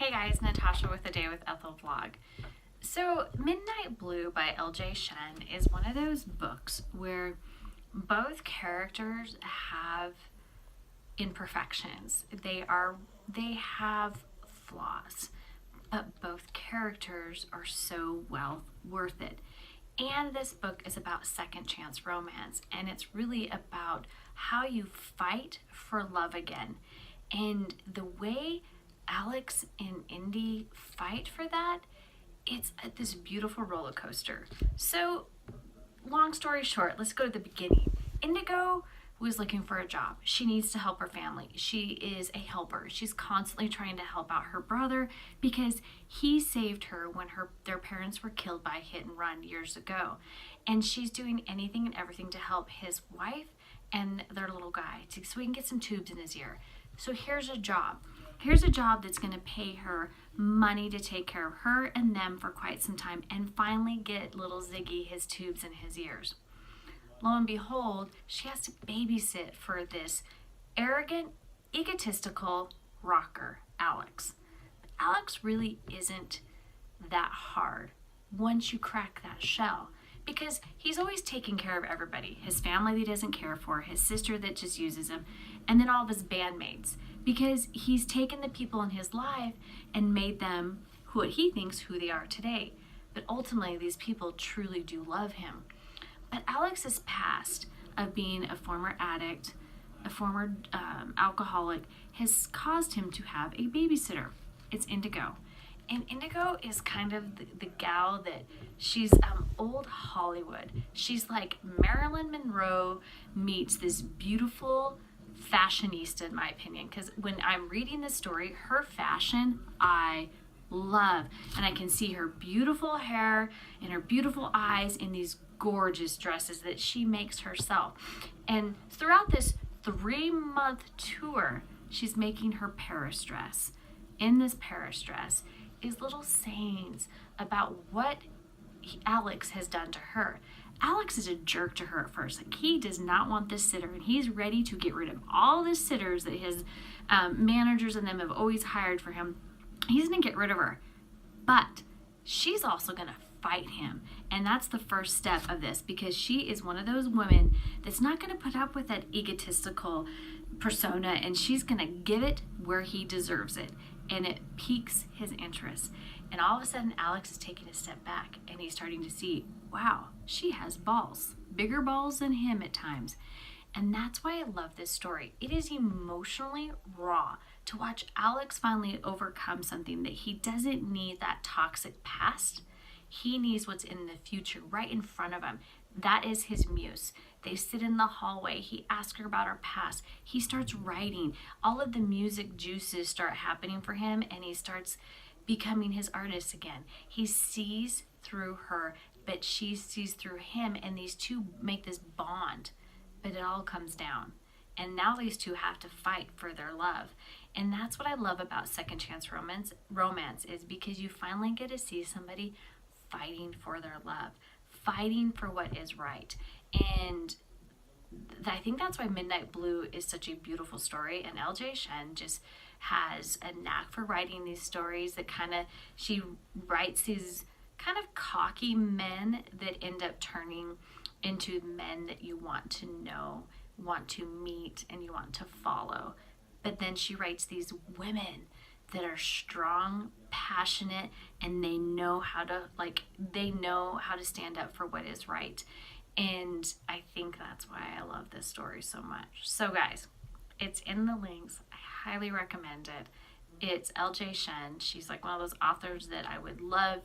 Hey guys, Natasha with the Day with Ethel vlog. So Midnight Blue by L.J. Shen is one of those books where both characters have imperfections. They have flaws, but both characters are so well worth it. And this book is about second chance romance, and it's really about how you fight for love again. And the way Alex and Indy fight for that, it's this beautiful roller coaster. So, long story short, let's go to the beginning. Indigo was looking for a job. She needs to help her family. She is a helper. She's constantly trying to help out her brother because he saved her when their parents were killed by a hit and run years ago. And she's doing anything and everything to help his wife and their little guy so he can get some tubes in his ear. So here's a job. Here's a job that's going to pay her money to take care of her and them for quite some time and finally get little Ziggy his tubes in his ears. Lo and behold, she has to babysit for this arrogant, egotistical rocker, Alex. But Alex really isn't that hard once you crack that shell, because he's always taking care of everybody. His family that he doesn't care for, his sister that just uses him, and then all of his bandmates, because he's taken the people in his life and made them what he thinks who they are today. But ultimately, these people truly do love him. But Alex's past of being a former addict, a former alcoholic, has caused him to have a babysitter. It's Indigo. And Indigo is kind of the gal that she's old Hollywood. She's like Marilyn Monroe meets this beautiful fashionista, in my opinion, because when I'm reading this story, her fashion I love, and I can see her beautiful hair and her beautiful eyes in these gorgeous dresses that she makes herself. And throughout this 3-month tour, she's making her Paris dress. In this Paris dress is little sayings about what Alex has done to her. Alex is a jerk to her at first. Like, he does not want this sitter, and he's ready to get rid of all the sitters that his managers and them have always hired for him. He's gonna get rid of her, but she's also gonna fight him, and that's the first step of this, because she is one of those women that's not gonna put up with that egotistical persona, and she's gonna give it where he deserves it, and it piques his interest. And all of a sudden, Alex is taking a step back, and he's starting to see, wow, she has balls, bigger balls than him at times. And that's why I love this story. It is emotionally raw to watch Alex finally overcome something that he doesn't need that toxic past. He needs what's in the future right in front of him. That is his muse. They sit in the hallway. He asks her about her past. He starts writing. All of the music juices start happening for him, and he starts becoming his artist again. He sees through her, but she sees through him, and these two make this bond. But it all comes down. And now these two have to fight for their love. And that's what I love about second chance romance is because you finally get to see somebody fighting for their love, fighting for what is right. And I think that's why Midnight Blue is such a beautiful story. And L.J. Shen just has a knack for writing these stories that she writes these kind of cocky men that end up turning into men that you want to know, want to meet, and you want to follow. But then she writes these women that are strong, passionate, and they know how to stand up for what is right. And I think that's why I love this story so much. So guys, it's in the links. I highly recommend it. It's L.J. Shen. She's like one of those authors that I would love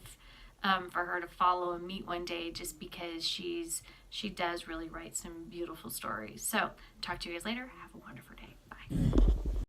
for her to follow and meet one day, just because she does really write some beautiful stories. So talk to you guys later. Have a wonderful day. Bye.